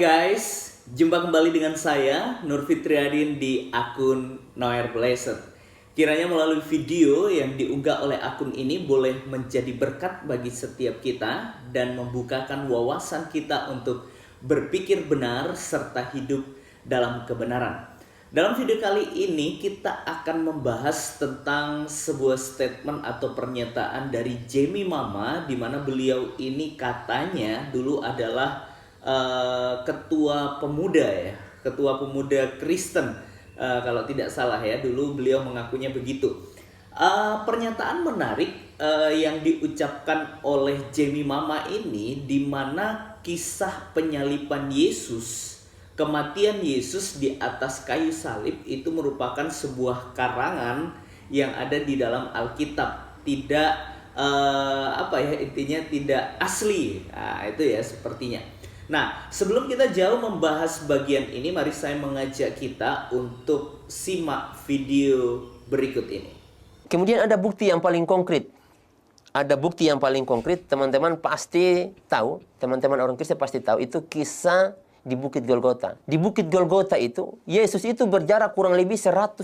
Hai guys, jumpa kembali dengan saya Nur Fitriadin di akun Noer Blessed. Kiranya melalui video yang diunggah oleh akun ini boleh menjadi berkat bagi setiap kita dan membukakan wawasan kita untuk berpikir benar serta hidup dalam kebenaran. Dalam video kali ini kita akan membahas tentang sebuah statement atau pernyataan dari Jamie Mama, di mana beliau ini katanya dulu adalah ketua pemuda ya, ketua pemuda Kristen, kalau tidak salah ya, dulu beliau mengakunya begitu. Pernyataan menarik yang diucapkan oleh Jamie Mama ini, di mana kisah penyaliban Yesus, kematian Yesus di atas kayu salib itu merupakan sebuah karangan yang ada di dalam Alkitab, tidak intinya tidak asli. Nah, itu ya sepertinya. Nah, sebelum kita jauh membahas bagian ini, mari saya mengajak kita untuk simak video berikut ini. Kemudian ada bukti yang paling konkret. Ada bukti yang paling konkret, teman-teman pasti tahu, teman-teman orang Kristen pasti tahu, itu kisah di Bukit Golgota. Di Bukit Golgota itu, Yesus itu berjarak kurang lebih 150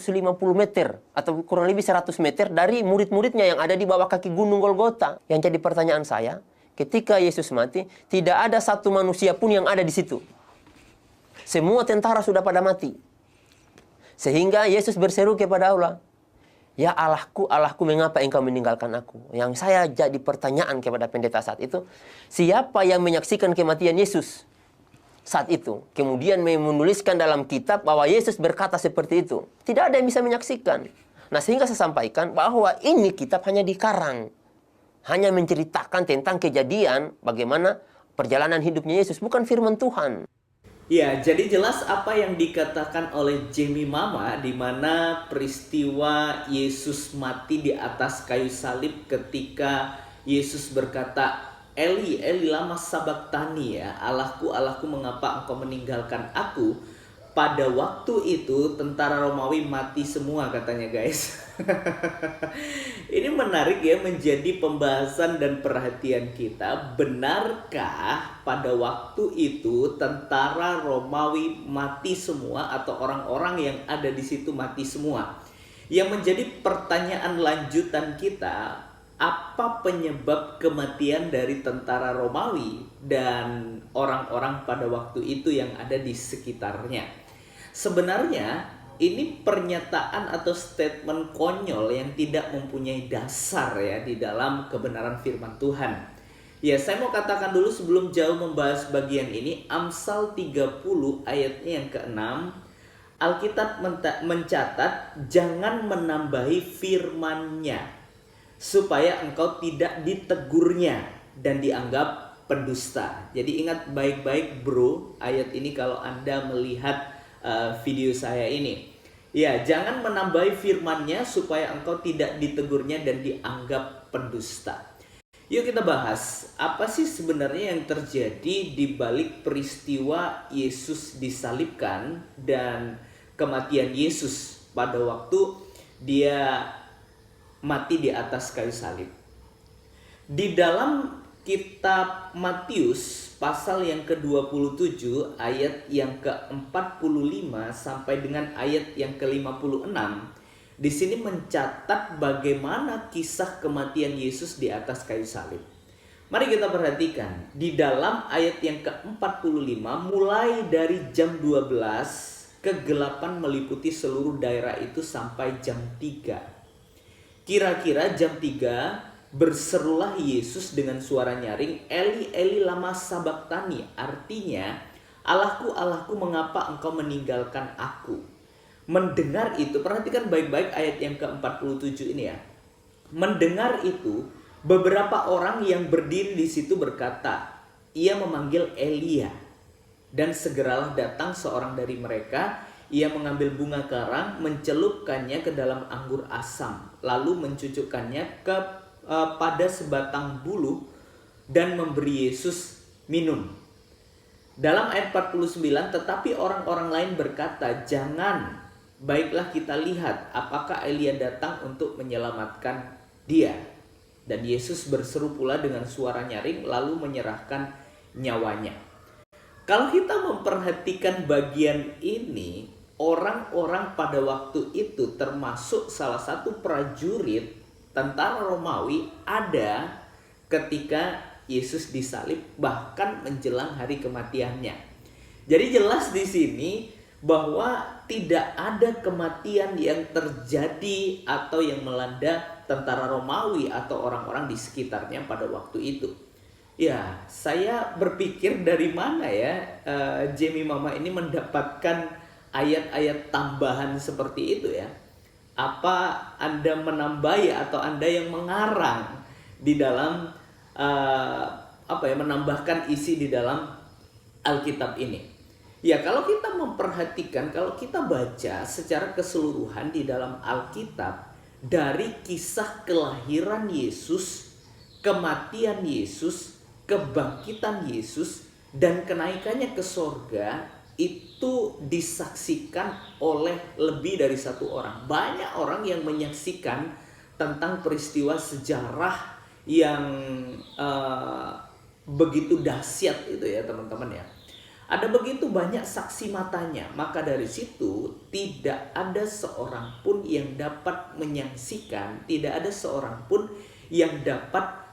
meter atau kurang lebih 100 meter dari murid-muridnya yang ada di bawah kaki gunung Golgota. Yang jadi pertanyaan saya, ketika Yesus mati, tidak ada satu manusia pun yang ada di situ. Semua tentara sudah pada mati. Sehingga Yesus berseru kepada Allah, "Ya Allahku, Allahku, mengapa engkau meninggalkan aku?" Yang saya jadi pertanyaan kepada pendeta saat itu, siapa yang menyaksikan kematian Yesus saat itu? Kemudian menuliskan dalam kitab bahwa Yesus berkata seperti itu. Tidak ada yang bisa menyaksikan. Nah, sehingga saya sampaikan bahwa ini kitab hanya dikarang. Hanya menceritakan tentang kejadian bagaimana perjalanan hidupnya Yesus, bukan firman Tuhan. Ya, jadi jelas apa yang dikatakan oleh Jamie Mama, di mana peristiwa Yesus mati di atas kayu salib ketika Yesus berkata, "Eli, Eli lama sabachthani," ya, "Allahku, Allahku, mengapa engkau meninggalkan aku?" Pada waktu itu tentara Romawi mati semua katanya guys. Ini menarik ya, menjadi pembahasan dan perhatian kita. Benarkah pada waktu itu tentara Romawi mati semua atau orang-orang yang ada di situ mati semua? Yang menjadi pertanyaan lanjutan kita, apa penyebab kematian dari tentara Romawi dan orang-orang pada waktu itu yang ada di sekitarnya? Sebenarnya ini pernyataan atau statement konyol yang tidak mempunyai dasar ya di dalam kebenaran firman Tuhan. Ya, saya mau katakan dulu sebelum jauh membahas bagian ini, Amsal 30 ayatnya yang ke-6, Alkitab mencatat, "Jangan menambahi firman-Nya, supaya engkau tidak ditegurnya dan dianggap pendusta." Jadi ingat baik-baik bro, ayat ini kalau Anda melihat video saya ini. Ya, jangan menambahi firman-Nya supaya engkau tidak ditegurnya dan dianggap pendusta. Yuk kita bahas, apa sih sebenarnya yang terjadi di balik peristiwa Yesus disalibkan dan kematian Yesus pada waktu dia mati di atas kayu salib. Di dalam kitab Matius pasal yang ke-27 ayat yang ke-45 sampai dengan ayat yang ke-56, di sini mencatat bagaimana kisah kematian Yesus di atas kayu salib. Mari kita perhatikan di dalam ayat yang ke-45, mulai dari jam 12 kegelapan meliputi seluruh daerah itu sampai jam 3. Kira-kira jam 3 berserulah Yesus dengan suara nyaring, "Eli, Eli lama sabachthani," artinya, "Allahku, Allahku, mengapa engkau meninggalkan aku?" Mendengar itu, perhatikan baik-baik ayat yang ke-47 ini ya. Mendengar itu, beberapa orang yang berdiri di situ berkata, "Ia memanggil Elia." Dan segeralah datang seorang dari mereka. Ia mengambil bunga karang, mencelupkannya ke dalam anggur asam, lalu mencucukkannya pada sebatang buluh dan memberi Yesus minum. Dalam ayat 49, tetapi orang-orang lain berkata, "Jangan, baiklah kita lihat apakah Elia datang untuk menyelamatkan dia." Dan Yesus berseru pula dengan suara nyaring lalu menyerahkan nyawanya. Kalau kita memperhatikan bagian ini, orang-orang pada waktu itu termasuk salah satu prajurit tentara Romawi ada ketika Yesus disalib, bahkan menjelang hari kematiannya. Jadi jelas di sini bahwa tidak ada kematian yang terjadi atau yang melanda tentara Romawi atau orang-orang di sekitarnya pada waktu itu. Ya, saya berpikir dari mana ya Jamie Mama ini mendapatkan ayat-ayat tambahan seperti itu ya. Apa Anda menambahi atau Anda yang mengarang di dalam menambahkan isi di dalam Alkitab ini? Ya, kalau kita memperhatikan, kalau kita baca secara keseluruhan di dalam Alkitab, dari kisah kelahiran Yesus, kematian Yesus, kebangkitan Yesus, dan kenaikannya ke sorga, itu disaksikan oleh lebih dari satu orang. Banyak orang yang menyaksikan tentang peristiwa sejarah yang begitu dahsyat itu ya teman-teman ya. Ada begitu banyak saksi matanya, maka dari situ tidak ada seorang pun yang dapat menyaksikan, tidak ada seorang pun yang dapat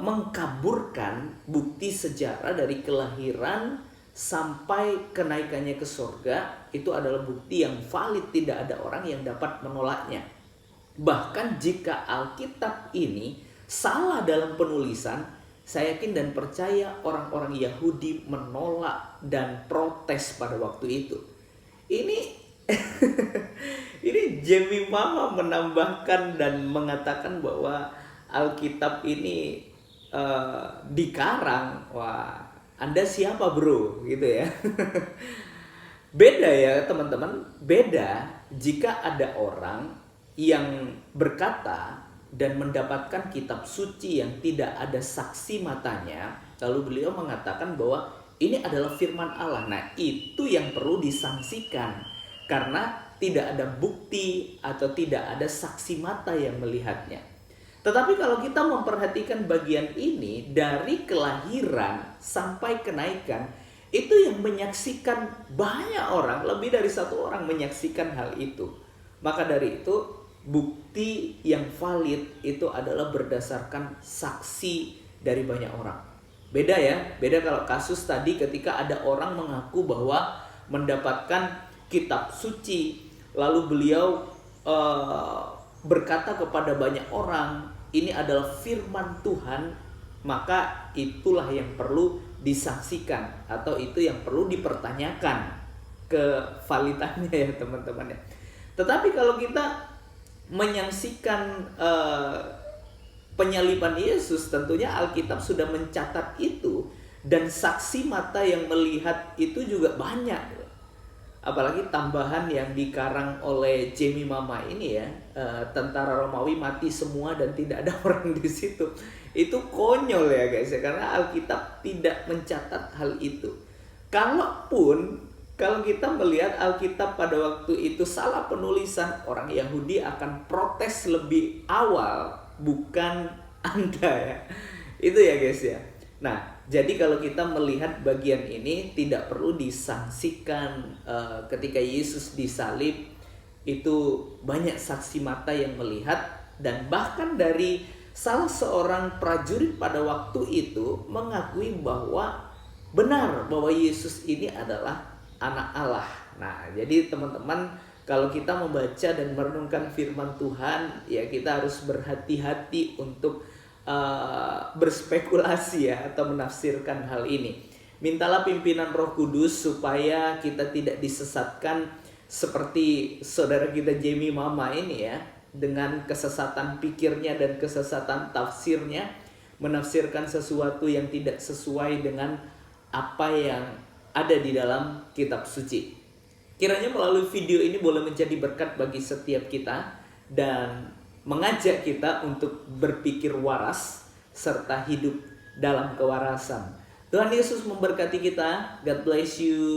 mengkaburkan bukti sejarah dari kelahiran sampai kenaikannya ke surga. Itu adalah bukti yang valid, tidak ada orang yang dapat menolaknya. Bahkan jika Alkitab ini salah dalam penulisan, saya yakin dan percaya orang-orang Yahudi menolak dan protes pada waktu itu. Ini ini Jamie Mama menambahkan dan mengatakan bahwa Alkitab ini dikarang. Wah, Anda siapa bro? Gitu ya. Beda ya teman-teman, beda jika ada orang yang berkata dan mendapatkan kitab suci yang tidak ada saksi matanya, lalu beliau mengatakan bahwa ini adalah firman Allah. Nah, itu yang perlu disangsikan karena tidak ada bukti atau tidak ada saksi mata yang melihatnya. Tetapi kalau kita memperhatikan bagian ini, dari kelahiran sampai kenaikan, itu yang menyaksikan banyak orang, lebih dari satu orang menyaksikan hal itu. Maka dari itu, bukti yang valid itu adalah berdasarkan saksi dari banyak orang. Beda ya, beda kalau kasus tadi ketika ada orang mengaku bahwa mendapatkan kitab suci, lalu beliau berkata kepada banyak orang, ini adalah firman Tuhan, maka itulah yang perlu disaksikan atau itu yang perlu dipertanyakan kevalidannya ya teman-teman ya. Tetapi kalau kita menyaksikan penyaliban Yesus, tentunya Alkitab sudah mencatat itu, dan saksi mata yang melihat itu juga banyak. Apalagi tambahan yang dikarang oleh Jamie Mama ini ya, tentara Romawi mati semua dan tidak ada orang di situ. Itu konyol ya guys ya, karena Alkitab tidak mencatat hal itu. Kalau kita melihat Alkitab pada waktu itu salah penulisan, orang Yahudi akan protes lebih awal, bukan Anda ya. Itu ya guys ya. Nah, jadi kalau kita melihat bagian ini tidak perlu disangsikan ketika Yesus disalib, itu banyak saksi mata yang melihat, dan bahkan dari salah seorang prajurit pada waktu itu mengakui bahwa benar bahwa Yesus ini adalah Anak Allah. Nah, jadi teman-teman, kalau kita membaca dan merenungkan firman Tuhan, ya kita harus berhati-hati untuk berspekulasi ya atau menafsirkan hal ini. Mintalah pimpinan Roh Kudus supaya kita tidak disesatkan seperti saudara kita Jamie Mama ini ya, dengan kesesatan pikirnya dan kesesatan tafsirnya, menafsirkan sesuatu yang tidak sesuai dengan apa yang ada di dalam kitab suci. Kiranya melalui video ini boleh menjadi berkat bagi setiap kita dan mengajak kita untuk berpikir waras serta hidup dalam kewarasan. Tuhan Yesus memberkati kita. God bless you.